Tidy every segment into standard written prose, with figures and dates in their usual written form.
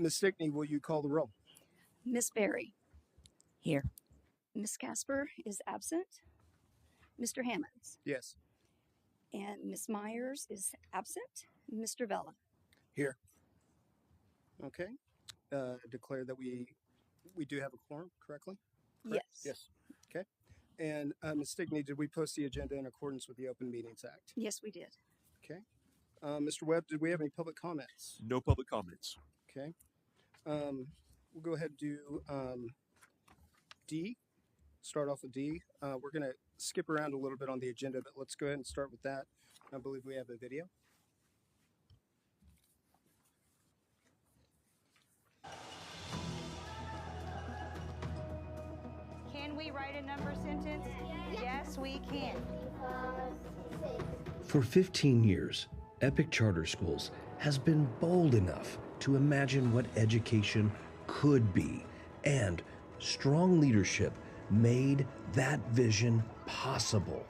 Ms. Stickney, will you call the roll? Miss Berry. Here. Miss Casper is absent. Mr. Hammonds. Yes. And Miss Myers is absent. Mr. Vella. Here. Okay. Declare that we do have a quorum, correctly? Correct? Yes. Okay. And Ms. Stickney, did we post the agenda in accordance with the Open Meetings Act? Yes, we did. Okay. Mr. Webb, did we have any public comments? No public comments. Okay. We'll go ahead and do D. Start off with D. We're going to skip around a little bit on the agenda, but let's go ahead and start with that. I believe we have a video. Can we write a number sentence? Yes, we can. For 15 years, Epic Charter Schools has been bold enough to imagine what education could be, and strong leadership made that vision possible.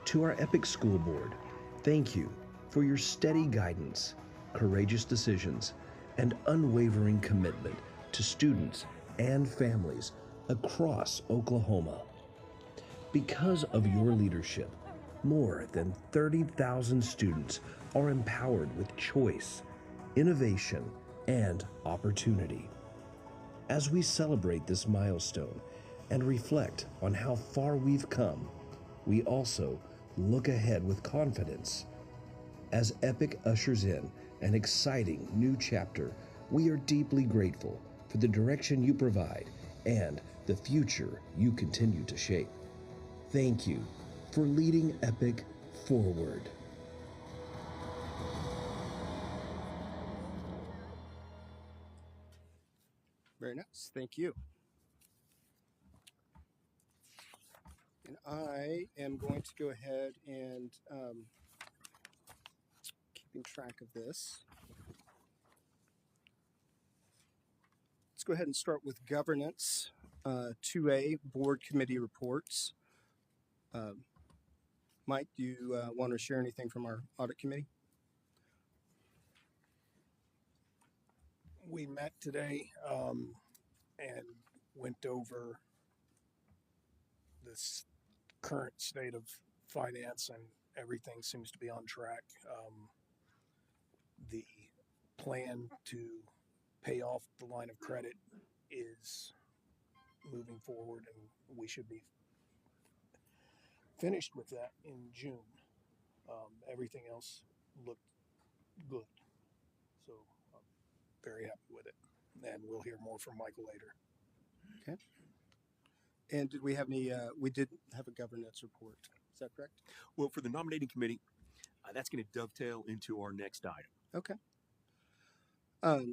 To our Epic School Board, thank you for your steady guidance, courageous decisions, and unwavering commitment to students and families across Oklahoma. Because of your leadership, more than 30,000 students are empowered with choice, innovation, and opportunity. As we celebrate this milestone and reflect on how far we've come, we also look ahead with confidence. As Epic ushers in an exciting new chapter, we are deeply grateful for the direction you provide and the future you continue to shape. Thank you for leading Epic forward. Very nice. Thank you. And I am going to go ahead and keeping track of this. Let's go ahead and start with governance. 2A, board committee reports. Mike, do you want to share anything from our audit committee? We met today and went over this current state of finance, and everything seems to be on track. The plan to pay off the line of credit is moving forward, and we should be finished with that in June. Everything else looked good, so I'm very happy with it, and we'll hear more from Michael later. Okay. And did we have any, we did have a governance report. Is that correct? Well, for the nominating committee, that's going to dovetail into our next item. Okay.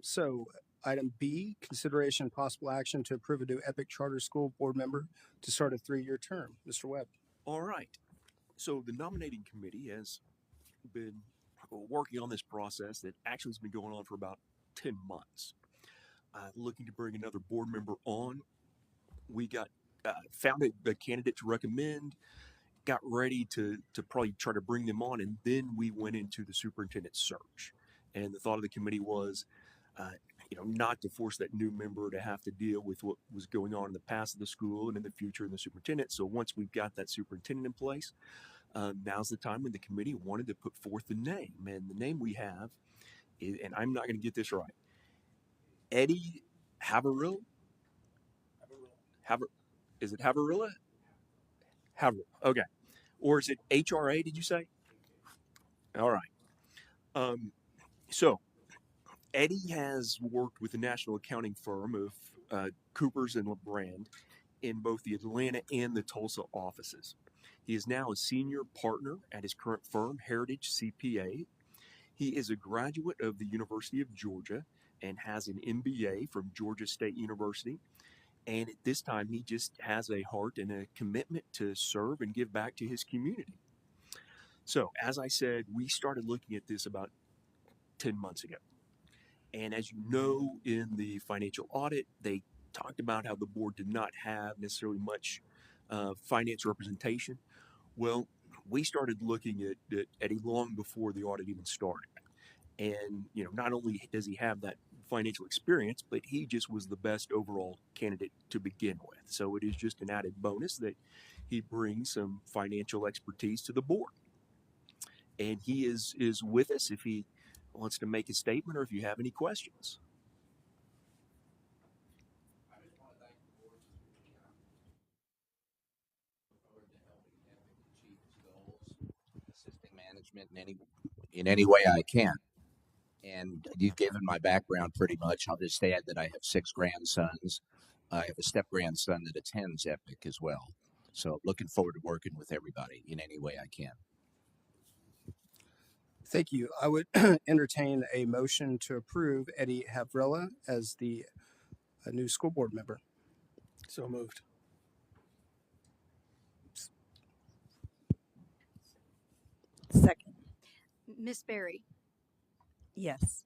So item B, consideration and possible action to approve a new Epic Charter School board member to start a 3-year term. Mr. Webb. All right. So the nominating committee has been working on this process that actually has been going on for about 10 months. Looking to bring another board member on. We got found a candidate to recommend, got ready to probably try to bring them on, and then we went into the superintendent search. And the thought of the committee was, not to force that new member to have to deal with what was going on in the past of the school and in the future in the superintendent. So once we've got that superintendent in place, now's the time when the committee wanted to put forth the name. And the name we have is, and I'm not going to get this right, Eddie Haverill. Is it Haverilla? Haverilla. Okay. Or is it HRA, did you say? All right. So Eddie has worked with the national accounting firm of Coopers and LeBrand in both the Atlanta and the Tulsa offices. He is now a senior partner at his current firm, Heritage CPA. He is a graduate of the University of Georgia and has an MBA from Georgia State University. And at this time, he just has a heart and a commitment to serve and give back to his community. So, as I said, we started looking at this about 10 months ago. And as you know, in the financial audit, they talked about how the board did not have necessarily much finance representation. Well, we started looking at Eddie long before the audit even started. And, not only does he have that financial experience, but he just was the best overall candidate to begin with. So it is just an added bonus that he brings some financial expertise to the board. And he is with us if he wants to make a statement or if you have any questions. Assisting management in any way I can. And you've given my background pretty much. I'll just add that I have 6 grandsons. I have a step grandson that attends Epic as well. So looking forward to working with everybody in any way I can. Thank you. I would entertain a motion to approve Eddie Havrilla as the new school board member. So moved. Second. Miss Berry, Yes.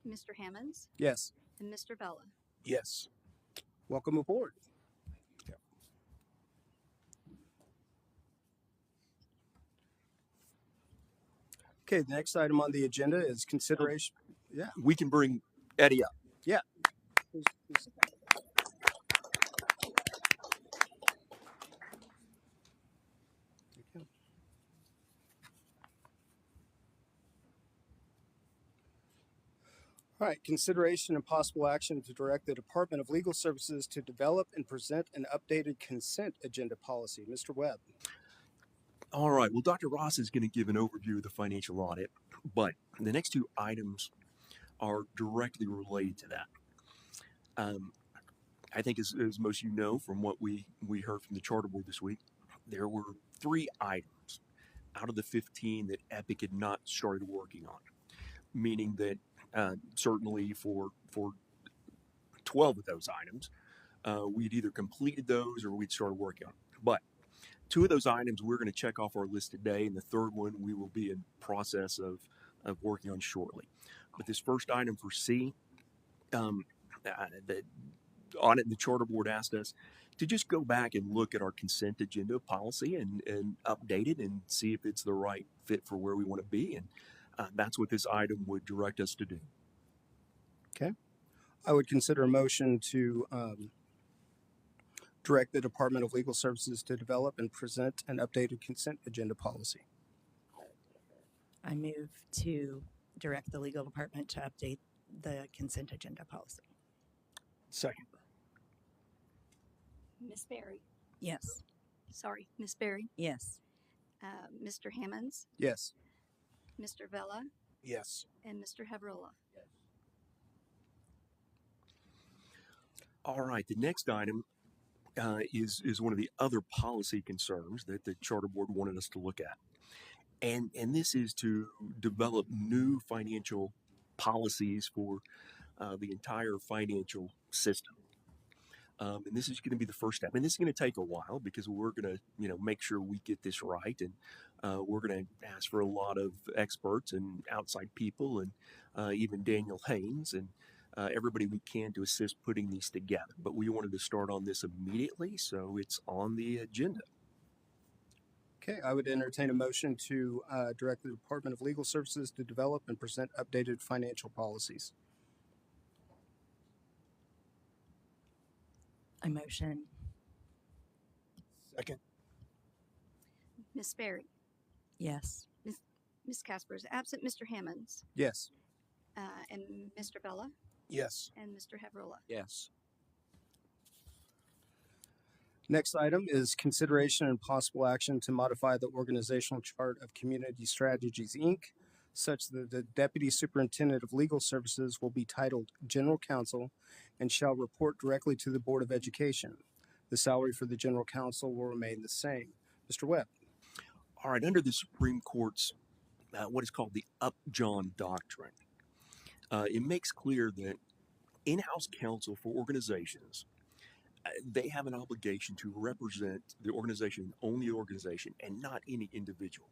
Mr. Hammonds, Yes. and Mr. Vella. Yes. Welcome aboard. Okay, the next item on the agenda is consideration. Yeah. We can bring Eddie up. Yeah. All right, consideration and possible action to direct the Department of Legal Services to develop and present an updated consent agenda policy. Mr. Webb. All right. Well, Dr. Ross is going to give an overview of the financial audit, but the next 2 items are directly related to that. I think as most of you know from what we heard from the charter board this week, there were 3 items out of the 15 that Epic had not started working on, meaning that certainly for 12 of those items, we'd either completed those or we'd started working on them. But 2 of those items we're going to check off our list today, and the third one we will be in process of working on shortly. But this first item for C, the audit and the charter board asked us to just go back and look at our consent agenda policy and update it and see if it's the right fit for where we want to be. And that's what this item would direct us to do. Okay. I would consider a motion to direct the Department of Legal Services to develop and present an updated consent agenda policy. I move to direct the legal department to update the consent agenda policy. Second. Miss Berry, Yes. sorry, Miss Berry, Yes. Mr. Hammonds, Yes. Mr. Vella, Yes. and Mr. Havrilla. All right. The next item is one of the other policy concerns that the charter board wanted us to look at. And this is to develop new financial policies for the entire financial system. And this is going to be the first step. And this is going to take a while because we're going to, make sure we get this right. And we're going to ask for a lot of experts and outside people and even Daniel Haynes and everybody we can to assist putting these together. But we wanted to start on this immediately, so it's on the agenda. Okay, I would entertain a motion to direct the Department of Legal Services to develop and present updated financial policies. I motion. Second. Miss Berry, Yes. Miss Casper is absent, Mr. Hammonds, Yes. and Mr. Vella, Yes. and Mr. Havrilla. Yes. Next item is consideration and possible action to modify the organizational chart of Community Strategies, Inc., such that the Deputy Superintendent of Legal Services will be titled General Counsel and shall report directly to the Board of Education. The salary for the General Counsel will remain the same. Mr. Webb. All right, under the Supreme Court's what is called the Upjohn Doctrine, it makes clear that in-house counsel for organizations, they have an obligation to represent the organization, only the organization, and not any individual.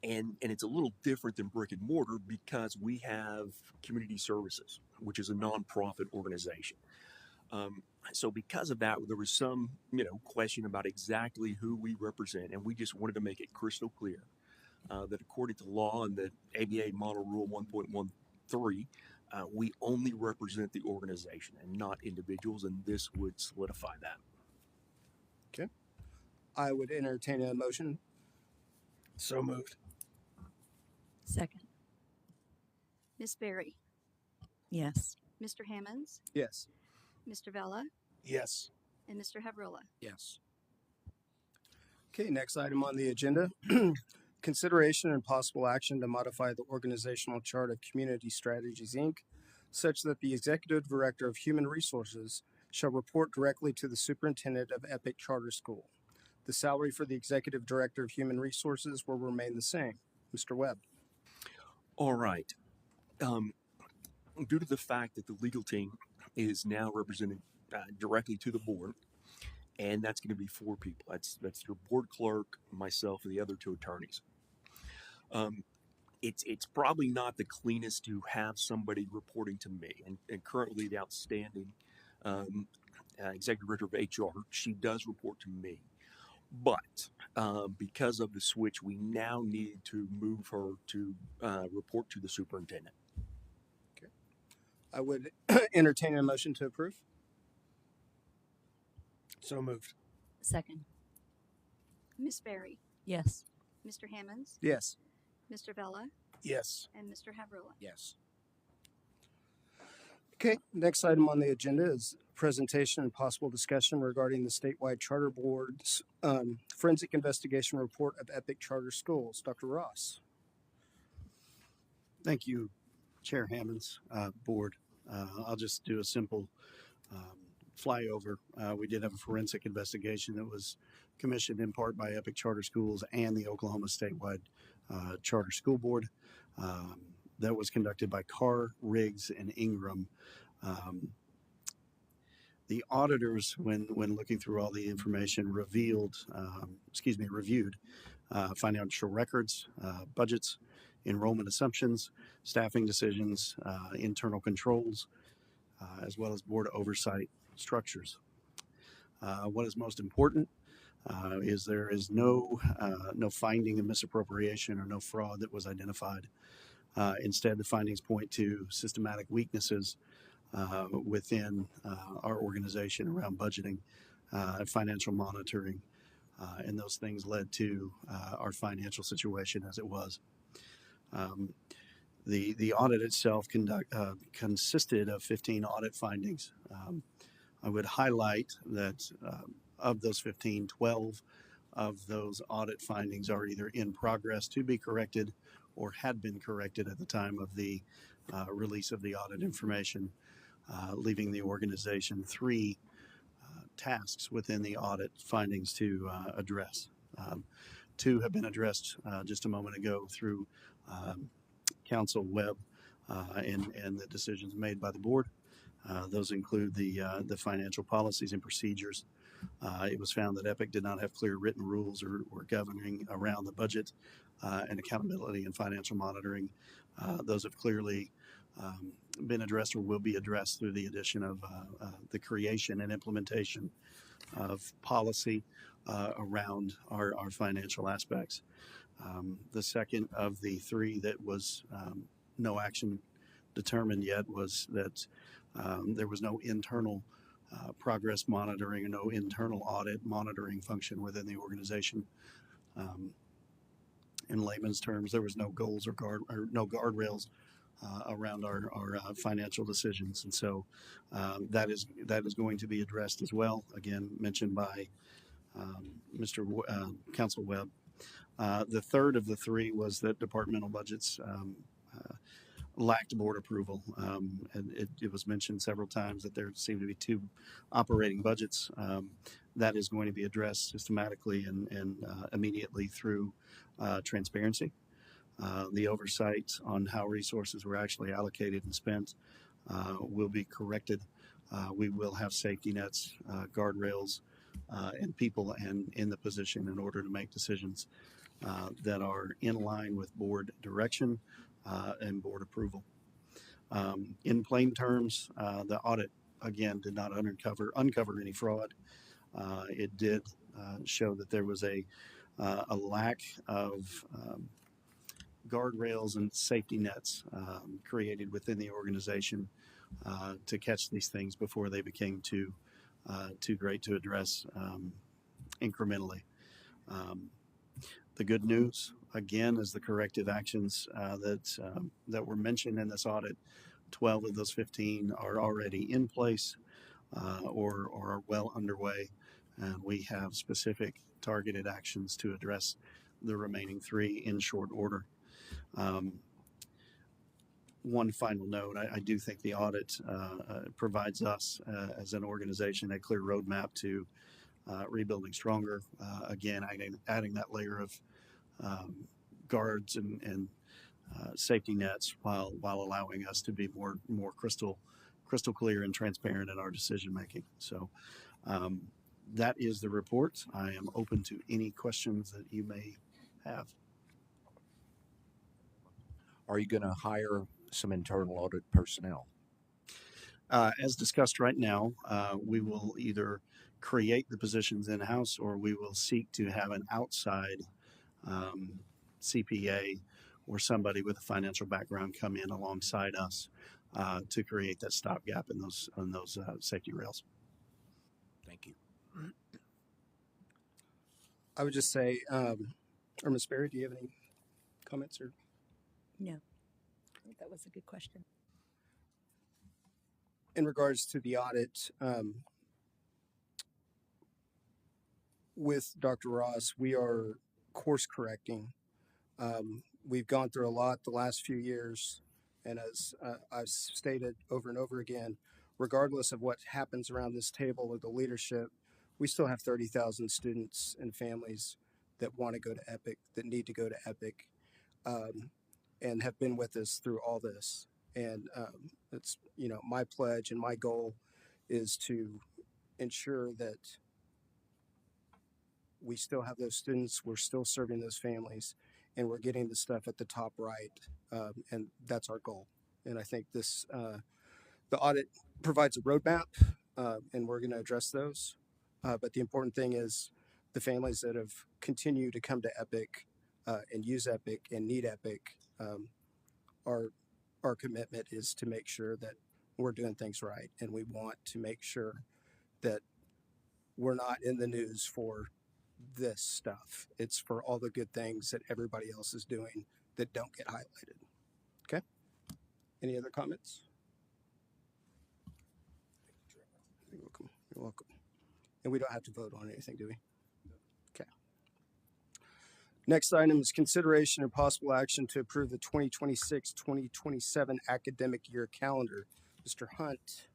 And it's a little different than brick and mortar because we have community services, which is a nonprofit organization. So because of that, there was some, question about exactly who we represent, and we just wanted to make it crystal clear that according to law and the ABA Model Rule 1.13, we only represent the organization and not individuals, and this would solidify that. Okay. I would entertain a motion. So moved. Second. Miss Berry, Yes. Mr. Hammonds, Yes. Mr. Vella, Yes. and Mr. Havrilla. Yes. Okay, next item on the agenda. Consideration and possible action to modify the organizational chart of Community Strategies, Inc., such that the Executive Director of Human Resources shall report directly to the Superintendent of Epic Charter School. The salary for the Executive Director of Human Resources will remain the same. Mr. Webb. All right. Due to the fact that the legal team is now represented directly to the board, and that's going to be 4 people. That's your board clerk, myself, and the other 2 attorneys. It's probably not the cleanest to have somebody reporting to me, and currently the outstanding executive director of HR, she does report to me. But because of the switch, we now need to move her to report to the superintendent. I would entertain a motion to approve. So moved. Second. Miss Berry, Yes. Mr. Hammonds, Yes. Mr. Vella, Yes. and Mr. Havrilla. Yes. Okay, next item on the agenda is presentation and possible discussion regarding the statewide charter board's forensic investigation report of Epic Charter Schools. Dr. Ross. Thank you, Chair Hammonds, Board. I'll just do a simple flyover. We did have a forensic investigation that was commissioned in part by Epic Charter Schools and the Oklahoma Statewide Charter School Board. That was conducted by Carr, Riggs, and Ingram. The auditors, when looking through all the information, reviewed financial records, budgets, enrollment assumptions, staffing decisions, internal controls, as well as board oversight structures. What is most important is there is no finding of misappropriation or no fraud that was identified. Instead, the findings point to systematic weaknesses within our organization around budgeting, financial monitoring, and those things led to our financial situation as it was. The audit itself consisted of 15 audit findings. I would highlight that of those 15, 12 of those audit findings are either in progress to be corrected or had been corrected at the time of the release of the audit information, leaving the organization 3 tasks within the audit findings to address. 2 have been addressed just a moment ago through Council Webb and the decisions made by the board. Those include the financial policies and procedures. It was found that Epic did not have clear written rules or governing around the budget and accountability and financial monitoring. Those have clearly been addressed or will be addressed through the addition of the creation and implementation of policy around our financial aspects. The second of the 3 that was no action determined yet was that there was no internal progress monitoring or no internal audit monitoring function within the organization. In layman's terms, there was no goals or no guardrails around our financial decisions, and so that is going to be addressed as well. Again, mentioned by Council Webb. The third of the 3 was that departmental budgets lacked board approval. And it was mentioned several times that there seemed to be 2 operating budgets. That is going to be addressed systematically and immediately through transparency. The oversight on how resources were actually allocated and spent will be corrected. We will have safety nets, guardrails, and people in the position in order to make decisions that are in line with board direction and board approval. In plain terms, the audit again did not uncover any fraud. It did show that there was a lack of guardrails and safety nets created within the organization to catch these things before they became too great to address incrementally. The good news, again, is the corrective actions that were mentioned in this audit. 12 of those 15 are already in place or are well underway, and we have specific targeted actions to address the remaining 3 in short order. One final note, I do think the audit provides us as an organization a clear roadmap to rebuilding stronger. Again, adding that layer of guards and safety nets while allowing us to be more crystal clear and transparent in our decision making. So that is the report. I am open to any questions that you may have. Are you going to hire some internal audit personnel? As discussed right now, we will either create the positions in-house or we will seek to have an outside CPA or somebody with a financial background come in alongside us to create that stopgap in those safety rails. Thank you. I would just say, or Ms. Berry, do you have any comments or? No, I think that was a good question. In regards to the audit, with Dr. Ross, we are course correcting. We've gone through a lot the last few years, and as I've stated over and over again, regardless of what happens around this table with the leadership, we still have 30,000 students and families that want to go to EPIC, that need to go to EPIC, and have been with us through all this. And it's, my pledge and my goal is to ensure that we still have those students, we're still serving those families, and we're getting the stuff at the top right. And that's our goal. And I think this, the audit provides a roadmap, and we're going to address those. But the important thing is the families that have continued to come to EPIC and use EPIC and need EPIC, our commitment is to make sure that we're doing things right. And we want to make sure that we're not in the news for this stuff. It's for all the good things that everybody else is doing that don't get highlighted. Okay? Any other comments? You're welcome. You're welcome. And we don't have to vote on anything, do we? Okay. Next item is consideration and possible action to approve the 2026-2027 academic year calendar. Mr. Hunt.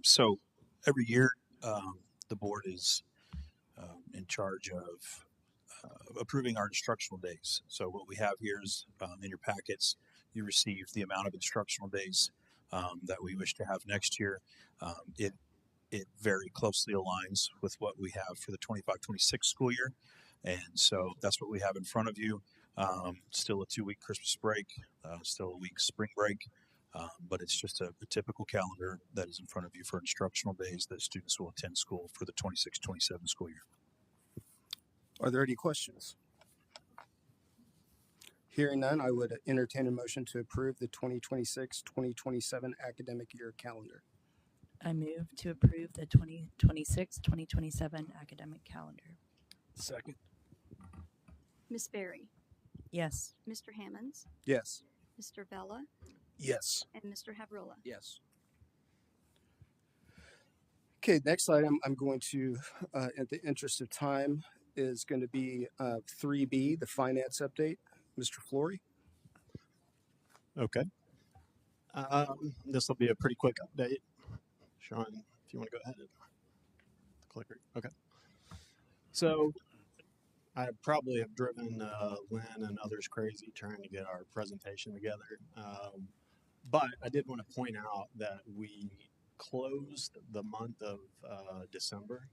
So every year, the board is in charge of approving our instructional days. So what we have here is in your packets, you received the amount of instructional days that we wish to have next year. It very closely aligns with what we have for the 25-26 school year. And so that's what we have in front of you. Still a 2-week Christmas break, still a week spring break. But it's just a typical calendar that is in front of you for instructional days that students will attend school for the 26-27 school year. Are there any questions? Hearing none, I would entertain a motion to approve the 2026-2027 academic year calendar. I move to approve the 2026-2027 academic calendar. Second. Ms. Berry, Yes. Mr. Hammonds, Yes. Mr. Vella, Yes. and Mr. Havrola. Yes. Okay, next item I'm going to, at the interest of time, is going to be 3B, the finance update. Mr. Flory. Okay. This will be a pretty quick update. Sean, if you want to go ahead and the clicker. Okay. So I probably have driven Lynn and others crazy trying to get our presentation together. But I did want to point out that we closed the month of December.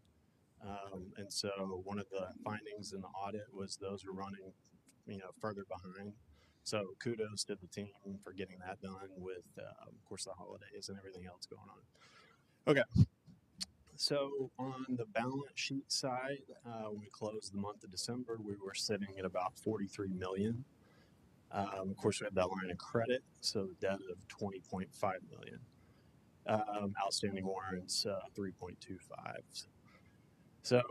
And so one of the findings in the audit was those were running, further behind. So kudos to the team for getting that done with, of course, the holidays and everything else going on. Okay. So on the balance sheet side, when we closed the month of December, we were sitting at about 43 million. Of course, we have that line of credit, so debt of 20.5 million. Outstanding warrants, 3.25. So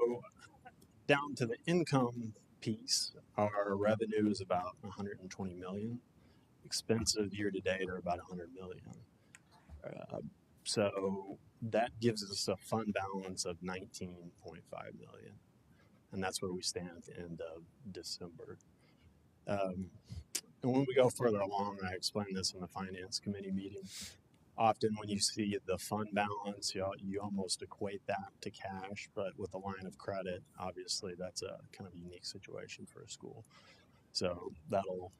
down to the income piece, our revenue is about 120 million. Expenses year to date are about 100 million. So that gives us a fund balance of 19.5 million. And that's where we stand at the end of December. And when we go further along, I explained this in the finance committee meeting. Often when you see the fund balance, you almost equate that to cash, but with a line of credit, obviously that's a kind of unique situation for a school. So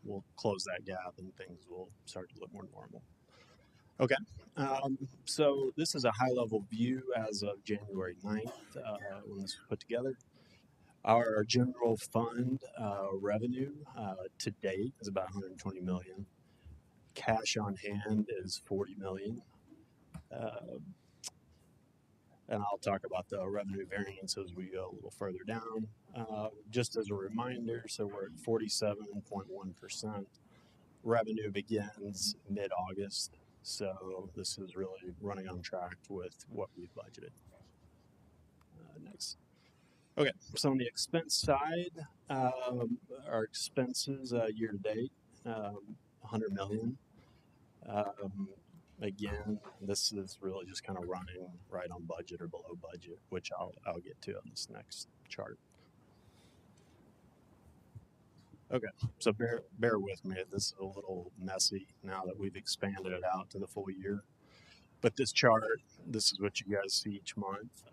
we'll close that gap and things will start to look more normal. Okay, so this is a high-level view as of January 9th when this was put together. Our general fund revenue to date is about 120 million. Cash on hand is 40 million. And I'll talk about the revenue variance as we go a little further down. Just as a reminder, so we're at 47.1%. Revenue begins mid-August, so this is really running on track with what we budgeted. Next. Okay, so on the expense side, our expenses year to date, 100 million. Again, this is really just kind of running right on budget or below budget, which I'll get to on this next chart. Okay, so bear with me. This is a little messy now that we've expanded it out to the full year. But this chart, this is what you guys see each month.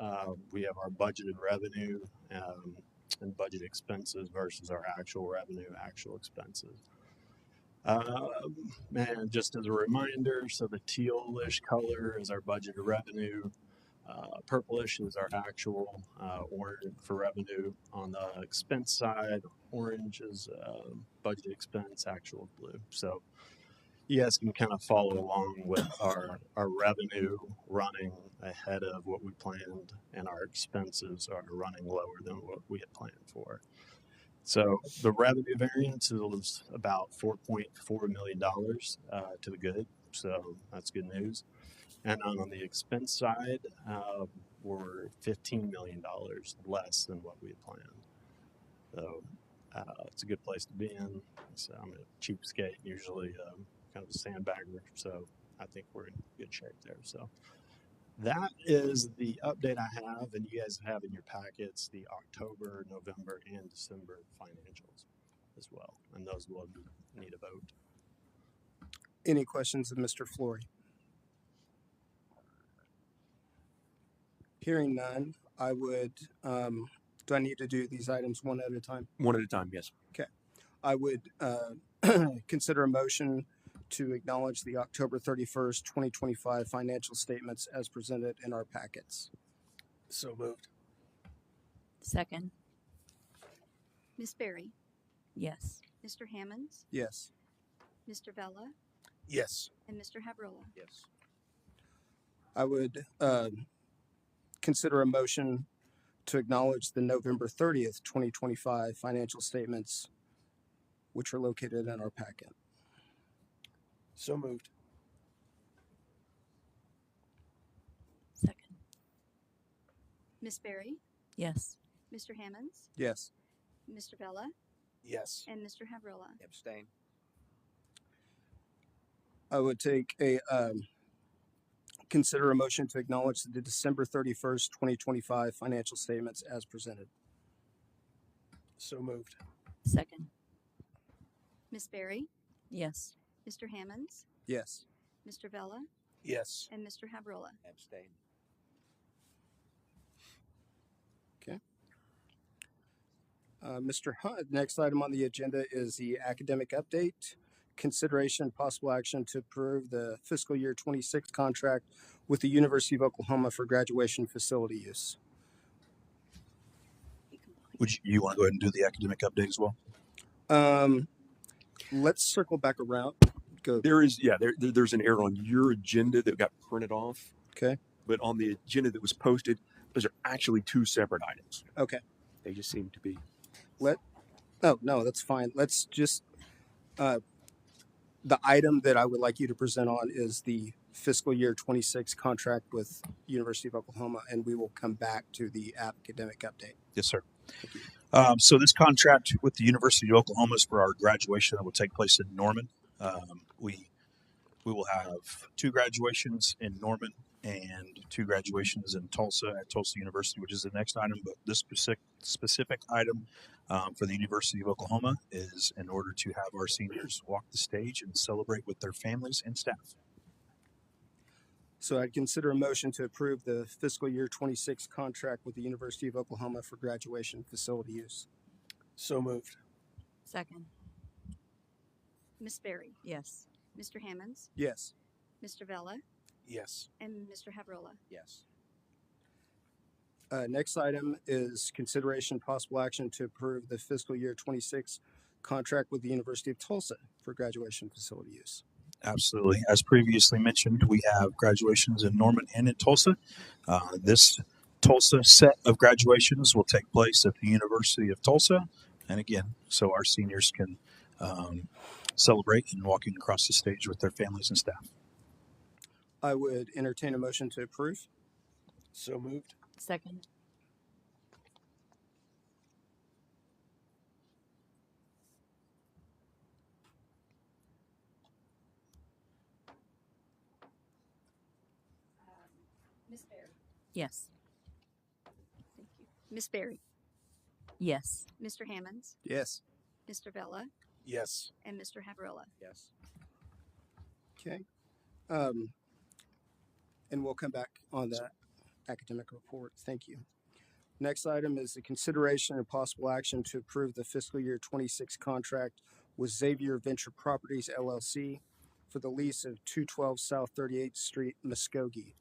We have our budgeted revenue and budget expenses versus our actual revenue, actual expenses. And just as a reminder, so the tealish color is our budgeted revenue, purplish is our actual, orange for revenue. On the expense side, orange is budget expense, actual blue. So you guys can kind of follow along with our revenue running ahead of what we planned, and our expenses are running lower than what we had planned for. So the revenue variance is about $4.4 million to the good, so that's good news. And on the expense side, we're $15 million less than what we had planned. So it's a good place to be in. So I'm a cheapskate, usually kind of a sandbagger, so I think we're in good shape there. So that is the update I have, and you guys have in your packets the October, November, and December financials as well, and those will need a vote. Any questions of Mr. Flory? Hearing none, I would, do I need to do these items one at a time? One at a time, yes. Okay. I would consider a motion to acknowledge the October 31st, 2025 financial statements as presented in our packets. So moved. Second. Miss Berry, Yes. Mr. Hammonds, Yes. Mr. Vella, Yes. and Mr. Habrola. Yes. I would consider a motion to acknowledge the November 30th, 2025 financial statements, which are located in our packet. So moved. Second. Miss Berry, Yes. Mr. Hammonds, Yes. Mr. Vella, Yes. and Mr. Habrola. Abstain. I would take a consider a motion to acknowledge the December 31st, 2025 financial statements as presented. So moved. Second. Miss Berry, Yes. Mr. Hammonds, Yes. Mr. Vella, Yes. and Mr. Habrola. Abstain. Mr. Hunt, next item on the agenda is the academic update. Consideration and possible action to approve the fiscal year 26 contract with the University of Oklahoma for graduation facility use. Would you want to go ahead and do the academic update as well? Let's circle back around. Go. There's an error on your agenda that got printed off, Okay. but on the agenda that was posted, those are actually two separate items. Okay. They just seem to be. Oh, no, that's fine. Let's just, the item that I would like you to present on is the fiscal year 26 contract with University of Oklahoma, and we will come back to the academic update. Yes, sir. Thank you. So this contract with the University of Oklahoma is for our graduation that will take place in Norman. We will have 2 graduations in Norman and 2 graduations in Tulsa at Tulsa University, which is the next item. But this specific item for the University of Oklahoma is in order to have our seniors walk the stage and celebrate with their families and staff. So I'd consider a motion to approve the fiscal year 26 contract with the University of Oklahoma for graduation facility use. So moved. Second. Miss Berry, Yes. Mr. Hammonds, Yes. Mr. Vella, Yes. and Mr. Havrola. Yes. Next item is consideration possible action to approve the fiscal year 26 contract with the University of Tulsa for graduation facility use. Absolutely. As previously mentioned, we have graduations in Norman and in Tulsa. This Tulsa set of graduations will take place at the University of Tulsa. And again, so our seniors can celebrate and walking across the stage with their families and staff. I would entertain a motion to approve. So moved. Second. Miss Berry. Yes. Thank you. Miss Berry, Yes. Mr. Hammonds, Yes. Mr. Vella, Yes. and Mr. Havrola. Yes. Okay. And we'll come back on that academic report. Thank you. Next item is the consideration and possible action to approve the fiscal year 26 contract with Xavier Venture Properties LLC for the lease of 212 South 38th Street, Muskogee.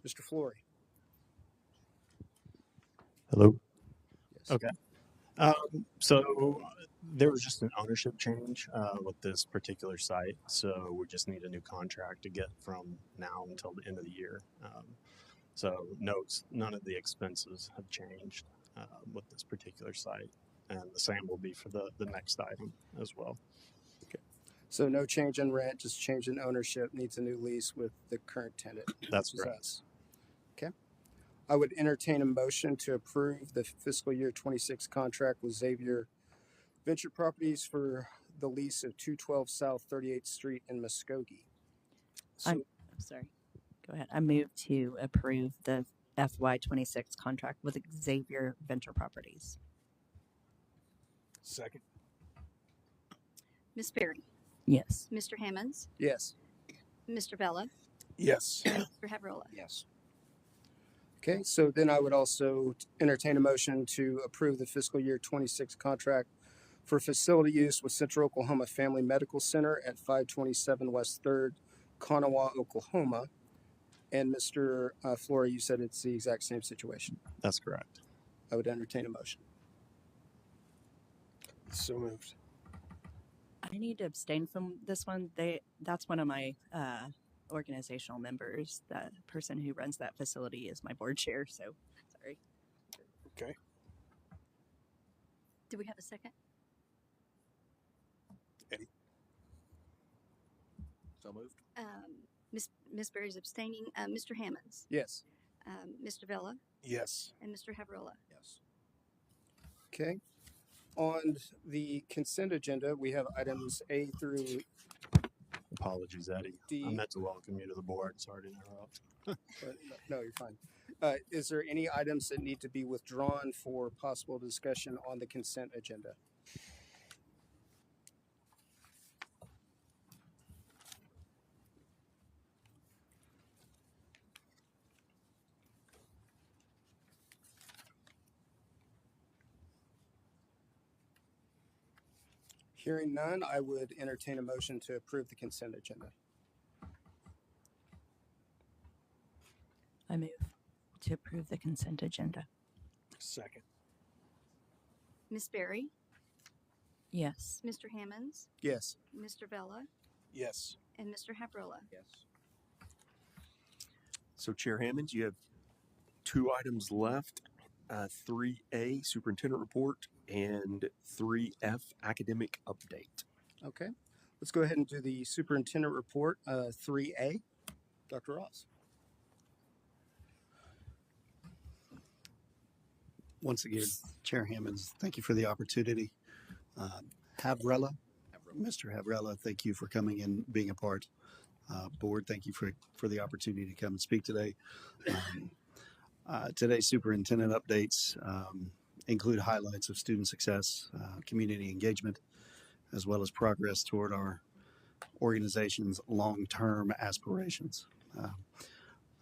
Mr. Flory. Hello. Yes. Okay. So there was just an ownership change with this particular site, so we just need a new contract to get from now until the end of the year. So none of the expenses have changed with this particular site, and the same will be for the next item as well. So no change in rent, just change in ownership, needs a new lease with the current tenant. That's Which is correct. us. Okay. I would entertain a motion to approve the fiscal year 26 contract with Xavier Venture Properties for the lease of 212 South 38th Street in Muskogee. I'm sorry. Go ahead. I move to approve the FY26 contract with Xavier Venture Properties. Second. Miss Berry, Yes. Mr. Hammonds, Yes. Mr. Vella, Yes. and Mr. Havrola. Yes. Okay, so then I would also entertain a motion to approve the fiscal year 26 contract for facility use with Central Oklahoma Family Medical Center at 527 West 3rd, Kanawha, Oklahoma. And Mr. Flory, you said it's the exact same situation. That's correct. I would entertain a motion. So moved. I need to abstain from this one. That's one of my organizational members. The person who runs that facility is my board chair. So sorry. Okay. Do we have a second? So moved. Miss Berry's abstaining. Mr. Hammonds, Yes. Mr. Vella, Yes. and Mr. Havrola. Yes. Okay. On the consent agenda, we have items A through Apologies, Eddie. D. I meant to welcome you to the board. Sorry to interrupt. No, you're fine. Is there any items that need to be withdrawn for possible discussion on the consent agenda? Hearing none, I would entertain a motion to approve the consent agenda. I move to approve the consent agenda. Second. Miss Berry, Yes. Mr. Hammonds, Yes. Mr. Vella, Yes. and Mr. Havrilla. Yes. So, Chair Hammonds, you have 2 items left: 3A Superintendent Report and 3F Academic Update. Okay. Let's go ahead and do the superintendent report, 3A. Dr. Ross. Once again, Chair Hammonds, thank you for the opportunity. Havrilla, Mr. Havrilla, thank you for coming and being a part. Board, thank you for the opportunity to come and speak today. Today's superintendent updates include highlights of student success, community engagement, as well as progress toward our organization's long-term aspirations.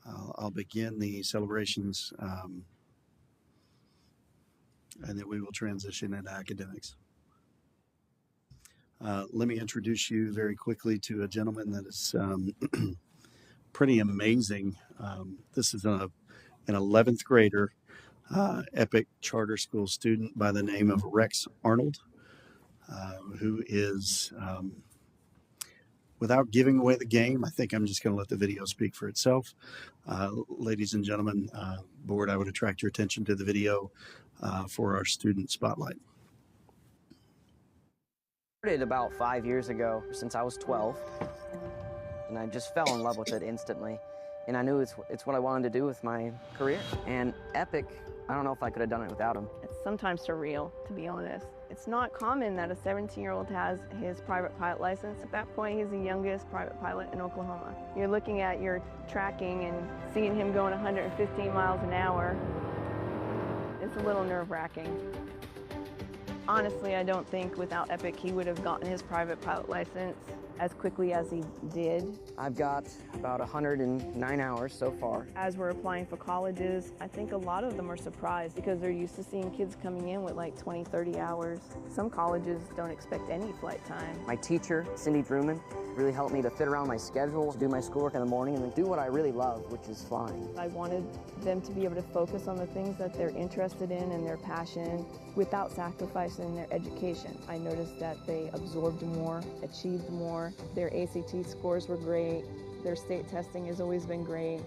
I'll begin the celebrations and then we will transition into academics. Let me introduce you very quickly to a gentleman that is pretty amazing. This is an 11th grader, Epic Charter School student by the name of Rex Arnold, who is, without giving away the game, I think I'm just going to let the video speak for itself. Ladies and gentlemen, board, I would attract your attention to the video for our student spotlight. Started about 5 years ago, since I was 12, and I just fell in love with it instantly. And I knew it's what I wanted to do with my career. And Epic, I don't know if I could have done it without him. It's sometimes surreal, to be honest. It's not common that a 17-year-old has his private pilot license. At that point, he's the youngest private pilot in Oklahoma. You're looking at your tracking and seeing him going 115 miles an hour. It's a little nerve-wracking. Honestly, I don't think without Epic he would have gotten his private pilot license as quickly as he did. I've got about 109 hours so far. As we're applying for colleges, I think a lot of them are surprised because they're used to seeing kids coming in with like 20, 30 hours. Some colleges don't expect any flight time. My teacher, Cindy Druman, really helped me to fit around my schedule, do my schoolwork in the morning, and then do what I really love, which is flying. I wanted them to be able to focus on the things that they're interested in and their passion without sacrificing their education. I noticed that they absorbed more, achieved more. Their ACT scores were great. Their state testing has always been great.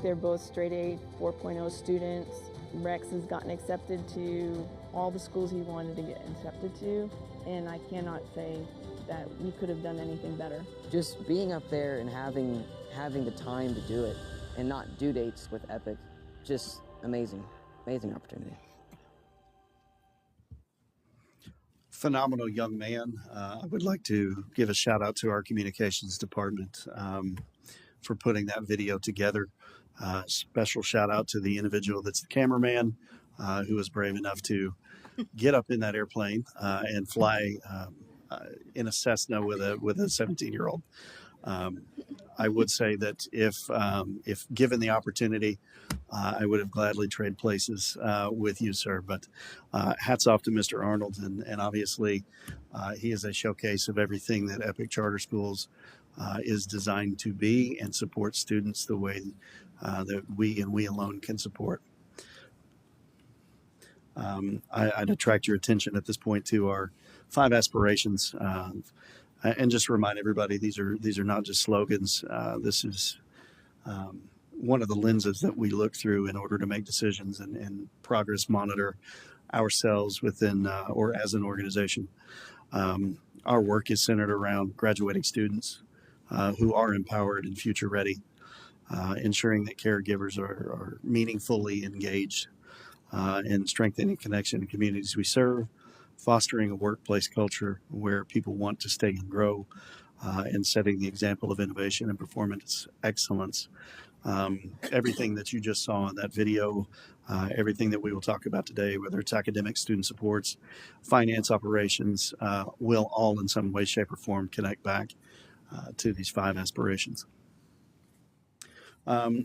They're both straight A 4.0 students. Rex has gotten accepted to all the schools he wanted to get accepted to, and I cannot say that we could have done anything better. Just being up there and having the time to do it and not due dates with Epic, just amazing, amazing opportunity. Phenomenal young man. I would like to give a shout out to our communications department for putting that video together. Special shout out to the individual that's the cameraman who was brave enough to get up in that airplane and fly in a Cessna with a 17-year-old. I would say that if given the opportunity, I would have gladly traded places with you, sir. But hats off to Mr. Arnold, and obviously he is a showcase of everything that Epic Charter Schools is designed to be and support students the way that we and we alone can support. I'd attract your attention at this point to our 5 aspirations, and just remind everybody these are not just slogans. This is one of the lenses that we look through in order to make decisions and progress monitor ourselves within or as an organization. Our work is centered around graduating students who are empowered and future ready, ensuring that caregivers are meaningfully engaged and strengthening connection in communities we serve, fostering a workplace culture where people want to stay and grow, and setting the example of innovation and performance excellence. Everything that you just saw in that video, everything that we will talk about today, whether it's academic, student supports, finance, operations, will all in some way, shape, or form connect back to these 5 aspirations.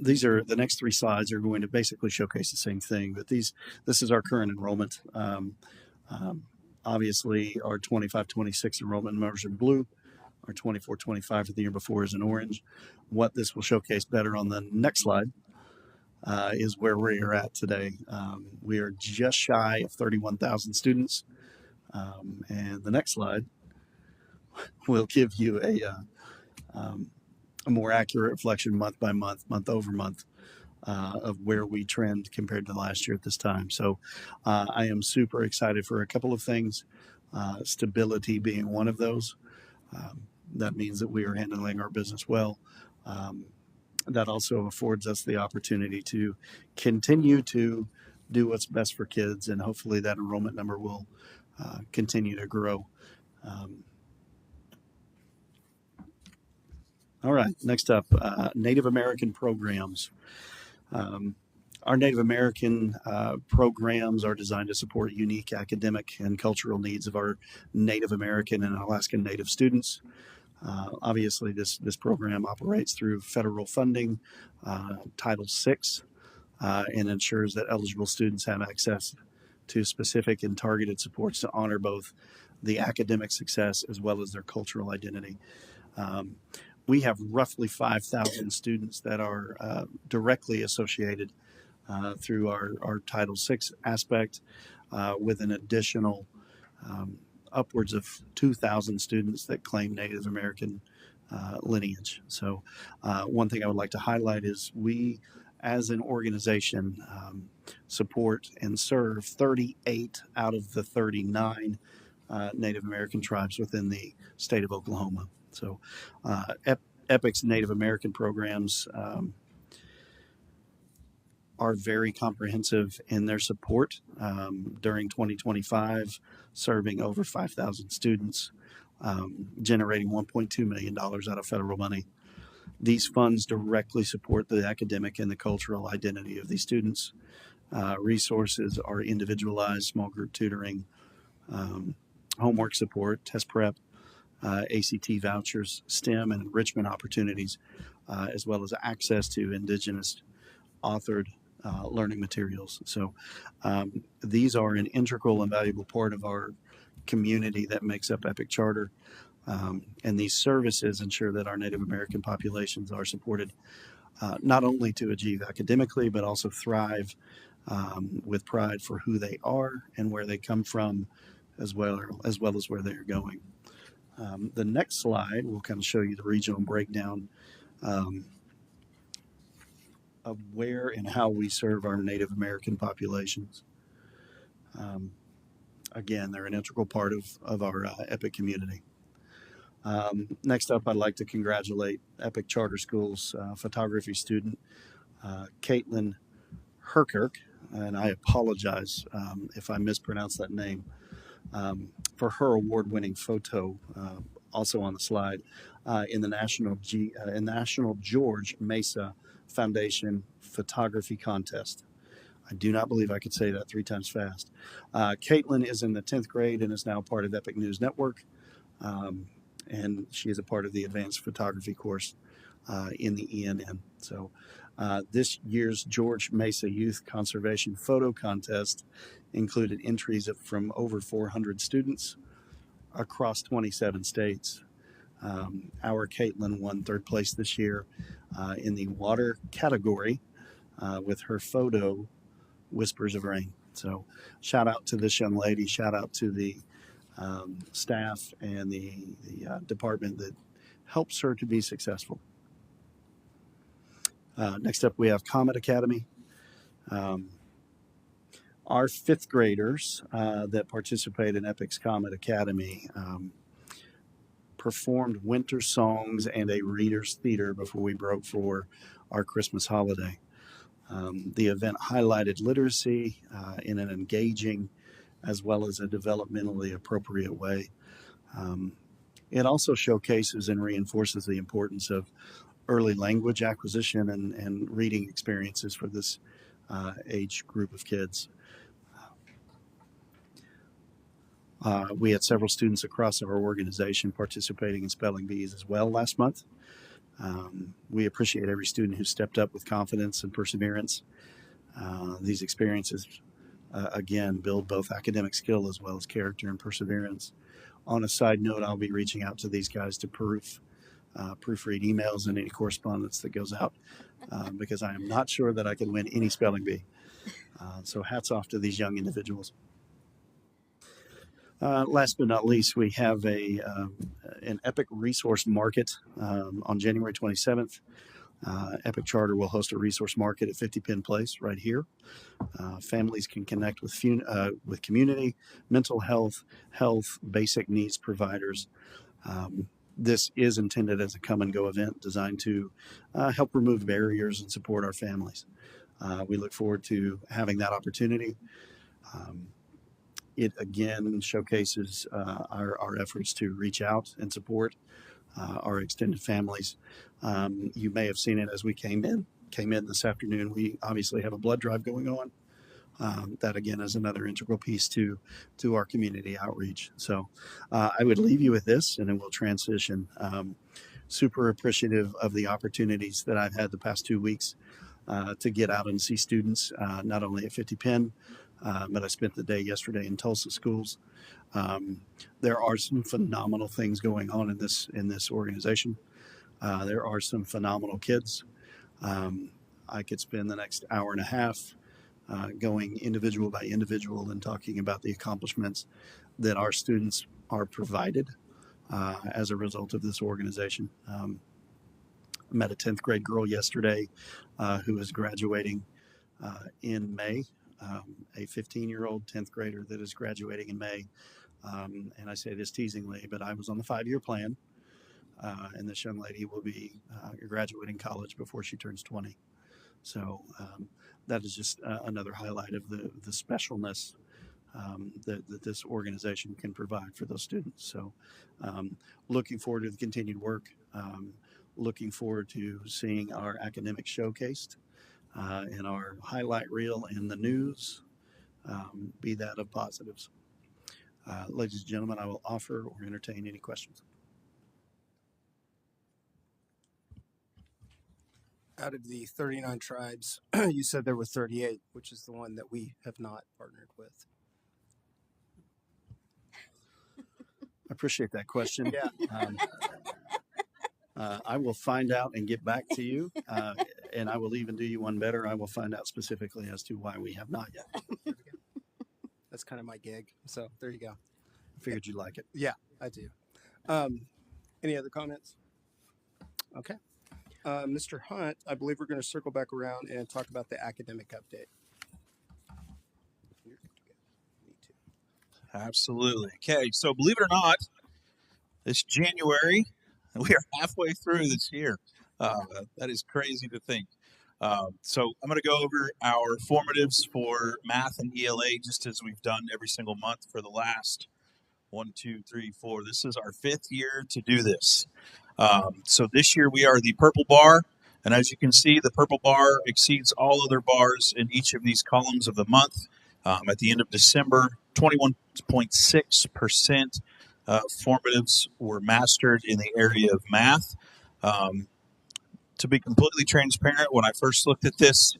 These are the next 3 slides are going to basically showcase the same thing, but this is our current enrollment. Obviously, our 25-26 enrollment numbers are blue. Our 24-25 for the year before is in orange. What this will showcase better on the next slide is where we are at today. We are just shy of 31,000 students. And the next slide will give you a more accurate reflection month by month, month over month, of where we trend compared to last year at this time. So I am super excited for a couple of things, stability being one of those. That means that we are handling our business well. That also affords us the opportunity to continue to do what's best for kids, and hopefully that enrollment number will continue to grow. All right, next up, Native American programs. Our Native American programs are designed to support unique academic and cultural needs of our Native American and Alaskan Native students. Obviously, this program operates through federal funding, Title VI, and ensures that eligible students have access to specific and targeted supports to honor both the academic success as well as their cultural identity. We have roughly 5,000 students that are directly associated through our Title VI aspect, with an additional upwards of 2,000 students that claim Native American lineage. So one thing I would like to highlight is we, as an organization, support and serve 38 out of the 39 Native American tribes within the state of Oklahoma. So EPIC's Native American programs are very comprehensive in their support. During 2025, serving over 5,000 students, generating $1.2 million out of federal money. These funds directly support the academic and the cultural identity of these students. Resources are individualized, small group tutoring, homework support, test prep, ACT vouchers, STEM and enrichment opportunities, as well as access to Indigenous authored learning materials. So these are an integral and valuable part of our community that makes up EPIC Charter. And these services ensure that our Native American populations are supported not only to achieve academically, but also thrive with pride for who they are and where they come from, as well as where they are going. The next slide will kind of show you the regional breakdown of where and how we serve our Native American populations. Again, they're an integral part of our EPIC community. Next up, I'd like to congratulate EPIC Charter School's photography student, Caitlin Herkirk, and I apologize if I mispronounce that name, for her award-winning photo, also on the slide, in the National George Mesa Foundation Photography Contest. I do not believe I could say that 3 times fast. Caitlin is in the 10th grade and is now part of EPIC News Network, and she is a part of the advanced photography course in the ENN. So this year's George Mesa Youth Conservation Photo Contest included entries from over 400 students across 27 states. Our Caitlin won 3rd place this year in the water category with her photo, Whispers of Rain. So shout out to this young lady, shout out to the staff and the department that helps her to be successful. Next up, we have Comet Academy. Our 5th graders that participate in EPIC's Comet Academy performed winter songs and a reader's theater before we broke for our Christmas holiday. The event highlighted literacy in an engaging as well as a developmentally appropriate way. It also showcases and reinforces the importance of early language acquisition and reading experiences for this age group of kids. We had several students across our organization participating in spelling bees as well last month. We appreciate every student who stepped up with confidence and perseverance. These experiences, again, build both academic skill as well as character and perseverance. On a side note, I'll be reaching out to these guys to proofread emails and any correspondence that goes out because I am not sure that I can win any spelling bee. So hats off to these young individuals. Last but not least, we have an Epic Resource Market on January 27th. Epic Charter will host a resource market at 50 Penn Place right here. Families can connect with community, mental health, basic needs providers. This is intended as a come and go event designed to help remove barriers and support our families. We look forward to having that opportunity. It again showcases our efforts to reach out and support our extended families. You may have seen it as we came in this afternoon. We obviously have a blood drive going on. That again is another integral piece to our community outreach. So I would leave you with this, and then we'll transition. Super appreciative of the opportunities that I've had the past 2 weeks to get out and see students, not only at 50 Penn, but I spent the day yesterday in Tulsa schools. There are some phenomenal things going on in this organization. There are some phenomenal kids. I could spend the next hour and a half going individual by individual and talking about the accomplishments that our students are provided as a result of this organization. I met a 10th grade girl yesterday who is graduating in May, a 15-year-old 10th grader that is graduating in May. And I say this teasingly, but I was on the 5-year plan, and this young lady will be graduating college before she turns 20. So that is just another highlight of the specialness that this organization can provide for those students. So looking forward to the continued work, looking forward to seeing our academics showcased in our highlight reel in the news, be that of positives. Ladies and gentlemen, I will offer or entertain any questions. Out of the 39 tribes, you said there were 38, which is the one that we have not partnered with. I appreciate that question. Yeah. I will find out and get back to you, and I will even do you one better. I will find out specifically as to why we have not yet. That's kind of my gig. So there you go. I figured you'd like it. Yeah, I do. Any other comments? Okay. Mr. Hunt, I believe we're going to circle back around and talk about the academic update. Absolutely. Okay, so believe it or not, it's January, and we are halfway through this year. That is crazy to think. So I'm going to go over our formatives for math and ELA, just as we've done every single month for the last 1, 2, 3, 4. This is our 5th year to do this. So this year we are the purple bar, and as you can see, the purple bar exceeds all other bars in each of these columns of the month. At the end of December, 21.6% formatives were mastered in the area of math. To be completely transparent, when I first looked at this,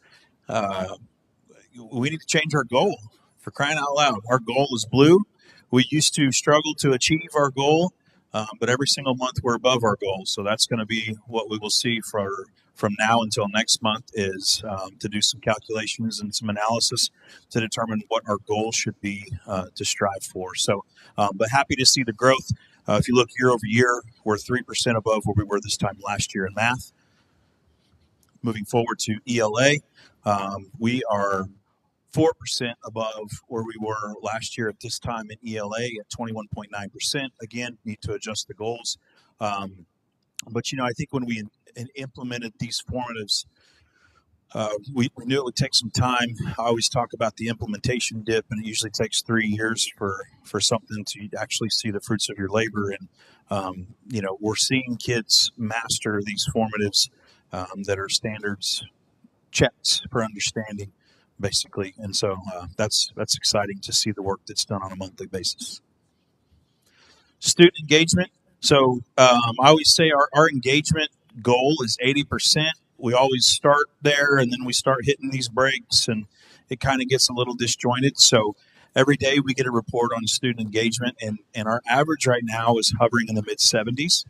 we need to change our goal. For crying out loud, our goal is blue. We used to struggle to achieve our goal, but every single month we're above our goal. So that's going to be what we will see from now until next month is to do some calculations and some analysis to determine what our goal should be to strive for. So, but happy to see the growth. If you look year over year, we're 3% above where we were this time last year in math. Moving forward to ELA, we are 4% above where we were last year at this time in ELA at 21.9%. Again, need to adjust the goals. But, you know, I think when we implemented these formatives, we knew it would take some time. I always talk about the implementation dip, and it usually takes 3 years for something to actually see the fruits of your labor. And, you know, we're seeing kids master these formatives that are standards checks for understanding, basically. And so that's exciting to see the work that's done on a monthly basis. Student engagement. So I always say our engagement goal is 80%. We always start there, and then we start hitting these breaks, and it kind of gets a little disjointed. So every day we get a report on student engagement, and our average right now is hovering in the mid-70s.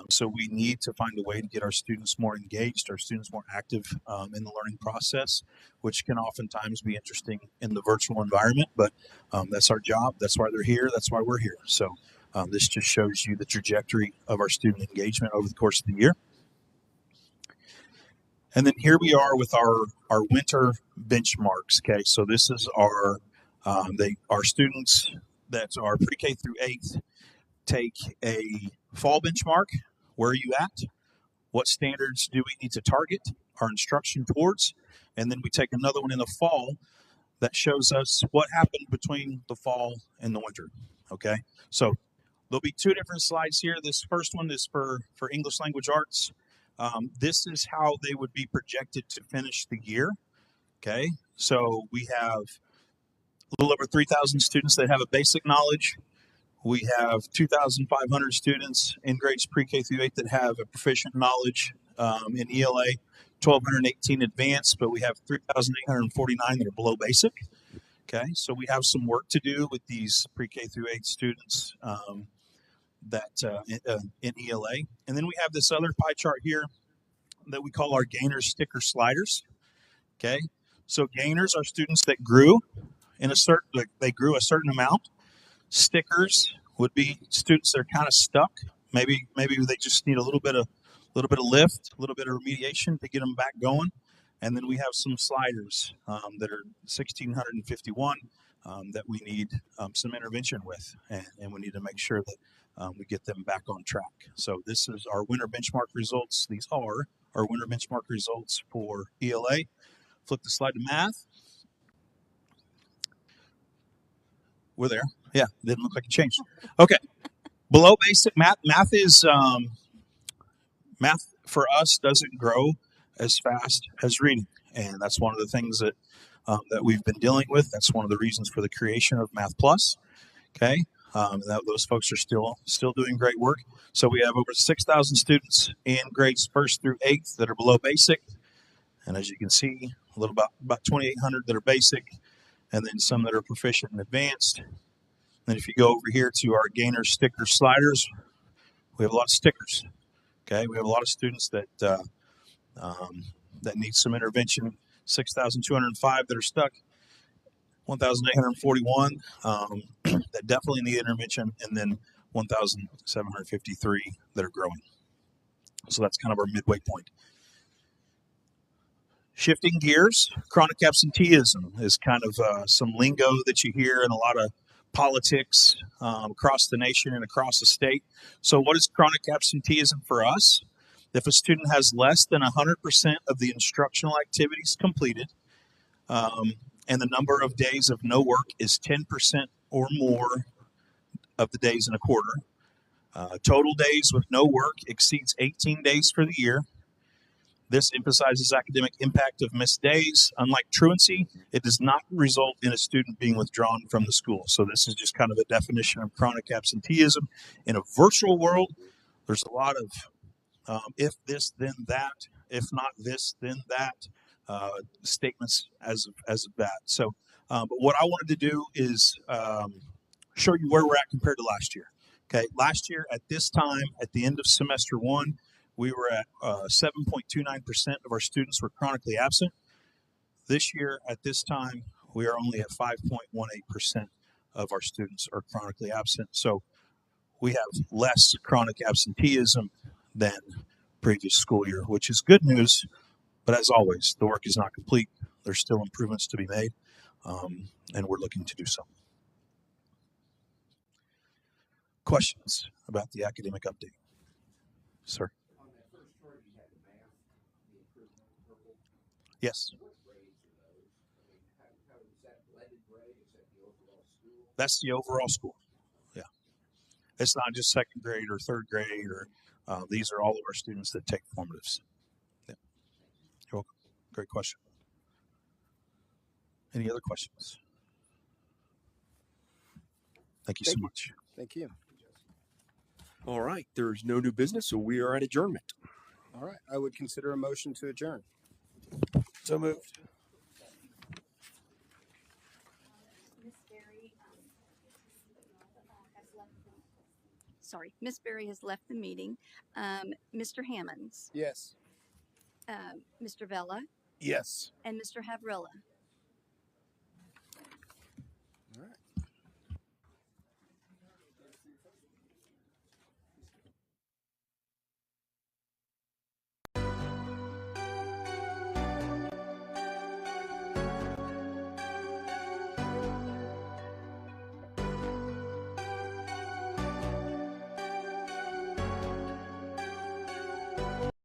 So we need to find a way to get our students more engaged, our students more active in the learning process, which can oftentimes be interesting in the virtual environment. But that's our job. That's why they're here. That's why we're here. So this just shows you the trajectory of our student engagement over the course of the year. And then here we are with our winter benchmarks. Okay, so this is our students that are pre-K through 8th take a fall benchmark. Where are you at? What standards do we need to target our instruction towards? And then we take another one in the fall that shows us what happened between the fall and the winter. Okay, so there'll be two different slides here. This first one is for English language arts. This is how they would be projected to finish the year. Okay, so we have a little over 3,000 students that have a basic knowledge. We have 2,500 students in grades pre-K through 8 that have a proficient knowledge in ELA, 1,218 advanced, but we have 3,849 that are below basic. Okay, so we have some work to do with these pre-K through 8 students in ELA. And then we have this other pie chart here that we call our gainers, stickers, sliders. Okay, so gainers are students that grew a certain amount. Stickers would be students that are kind of stuck. Maybe they just need a little bit of lift, a little bit of remediation to get them back going. And then we have some sliders that are 1,651 that we need some intervention with, and we need to make sure that we get them back on track. So this is our winter benchmark results. These are our winter benchmark results for ELA. Flip the slide to math. We're there. Yeah, didn't look like it changed. Okay, below basic math. Math is math for us doesn't grow as fast as reading, and that's one of the things that we've been dealing with. That's one of the reasons for the creation of Math Plus. Okay, those folks are still doing great work. So we have over 6,000 students in grades 1st through 8th that are below basic, and as you can see, about 2,800 that are basic, and then some that are proficient and advanced. Then if you go over here to our gainers, stickers, sliders, we have a lot of stickers. Okay, we have a lot of students that need some intervention. 6,205 that are stuck. 1,841 that definitely need intervention, and then 1,753 that are growing. So that's kind of our midway point. Shifting gears, chronic absenteeism is kind of some lingo that you hear in a lot of politics across the nation and across the state. So what is chronic absenteeism for us? If a student has less than 100% of the instructional activities completed, and the number of days of no work is 10% or more of the days in a quarter, total days with no work exceeds 18 days for the year. This emphasizes academic impact of missed days. Unlike truancy, it does not result in a student being withdrawn from the school. So this is just kind of a definition of chronic absenteeism. In a virtual world, there's a lot of if this, then that, if not this, then that statements as of that. So, but what I wanted to do is show you where we're at compared to last year. Okay, last year at this time, at the end of semester 1, we were at 7.29% of our students were chronically absent. This year, at this time, we are only at 5.18% of our students are chronically absent. So we have less chronic absenteeism than previous school year, which is good news. But as always, the work is not complete. There's still improvements to be made, and we're looking to do so. Questions about the academic update? Sir? Yes. That's the overall school. Yeah. It's not just second grade or third grade, or these are all of our students that take formatives. Yeah. You're welcome. Great question. Any other questions? Thank you so much. Thank you. All right. There's no new business, so we are at adjournment. All right. I would consider a motion to adjourn. So moved. sorry, Miss Berry has left the meeting. Mr. Hammonds, Yes. Mr. Vella, Yes. and Mr. Havrilla. All right.